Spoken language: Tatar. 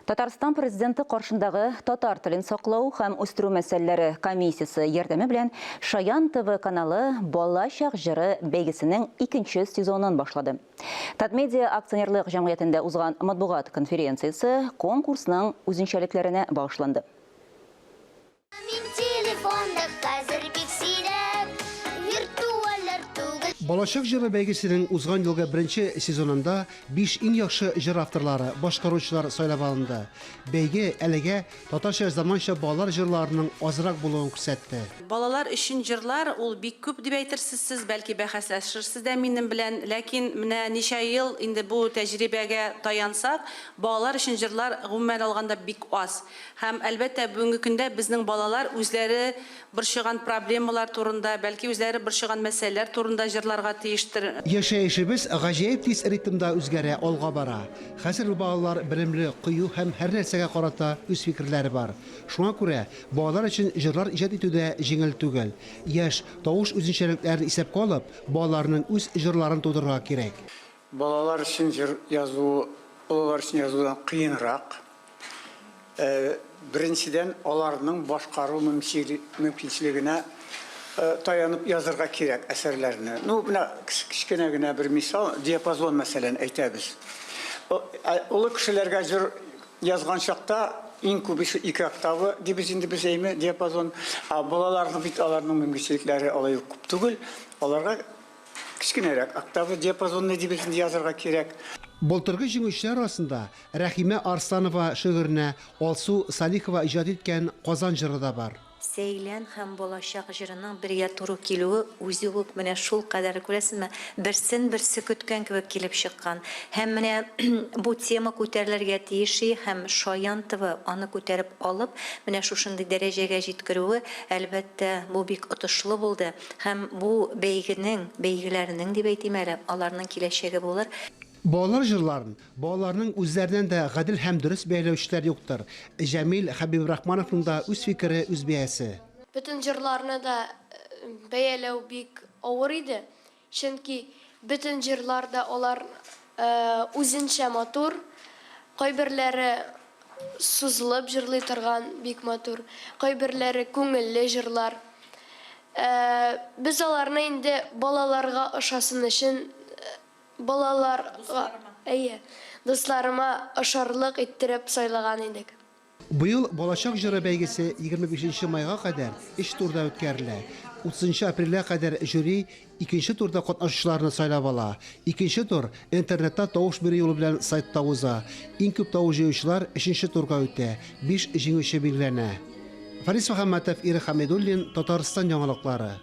Татарстан президенты каршындагы татар телен саклау һәм үстерү мәсьәләләре комиссиясе ярдәме белән Шаян ТВ каналы Бала чак җыры бәйгесенең 2нче сезонын башлады. Татмедиа акционерлык җәмгыятендә узган матбугат конференциясе конкурсның үзенчәлекләренә багышланды. Бала чак җыры бәйгесенең узган елгы беренче сезонында 5 иң яхшы җыр авторлары, башкаручылар сайлап алынды. Бәйге әлегә татарча заманча балалар җырларының азрак булуын күрсәтте. Балалар өчен җырлар ул бик күп дип әйтерсез, бәлки бәхәсләшерсез дә минем белән, ләкин менә ничә ел инде бу тәҗрибәгә таянсак, балалар өчен җырлар гомумән алганда бик аз. Һәм әлбәттә бүгенге көндә безнең балалар үзләре борчыган проблемалар турында, бәлки үзләре борчыган мәсьәләләр турында җырларга тиештер. Яшәешебез гаҗәеп тиз ритмда үзгәрә, алга бара. Хәзер балалар белемле, кыю һәм һәр нәрсәгә карата үз фикерләре бар. Шуңа күрә балалар өчен җырлар иҗат итүдә җиңел түгел. Яшь, тавыш үзенчәлекләрен исәпкә алып, балаларның үз җырларын тудырырга кирәк. Балалар өчен җыр язу, балалар өчен язудан кыенрак. Беренчедән, аларның башкару мөмкинчелегенә таянып язырга кирәк әсәрләрне. Менә кичкенә генә бер мисал, диапазон мәсәлән әйтәбез. Олы кешеләргә җыр язган чакта иң күп 2 октава дибез инде без әйме диапазон. Балаларның бит аларның мөмкинчелекләре алай күп түгел. Аларга кичкенәрәк октава диапазонны дибез инде язырга кирәк. Былтыргы җиңүчеләр арасында Рәхимә Арсланова шигыренә Алсу Салихова иҗат иткән Казан җыры да бар. Сейлән һәм балачак җырының бергә туры килүе үзе үк менә шул кадәр күрәсезме, берсен-берсе көткән кебек килеп чыккан. Һәм менә бу тема күтәрелергә тиеши һәм Шаян ТВ аны күтәреп алып, менә шушындый дәрәҗәгә җиткерүе әлбәттә бу бик отышлы булды. Һәм бу бәйгеләрнең дип әйтим әле, аларның киләчәге булыр. Балалар җырларын, балаларның үзләреннән дә гадел һәм дөрес бәяләүчеләр юктыр. Җәмил Хәбибрахмановның да үз фикере, үз бәясе. Bütün җырларны да бәяләү бик авыр иде. Чөнки bütün җырларда алар үзенчә матур, кайберләре сузылып җырлый торган бик матур, кайберләре күңелле җырлар. Без аларны инде балаларга ошасын өчен дусларыма ошарлык иттереп сайлаган идек. Быел балачак җыры бәйгесе 25 майга кадәр 3 турда үткәрелә. 30 апрельгә кадәр жюри 2нче турда катнашучыларны сайлап ала. 2нче тур интернетта тавыш бирү юлы белән сайтта уза. Иң күп тавыш җыючылар 3нче турга үтә. 5 җиңүче билгеләнә. Фарис Мөхәммәтов, Ира Хамидуллин, Татарстан яңалыклары.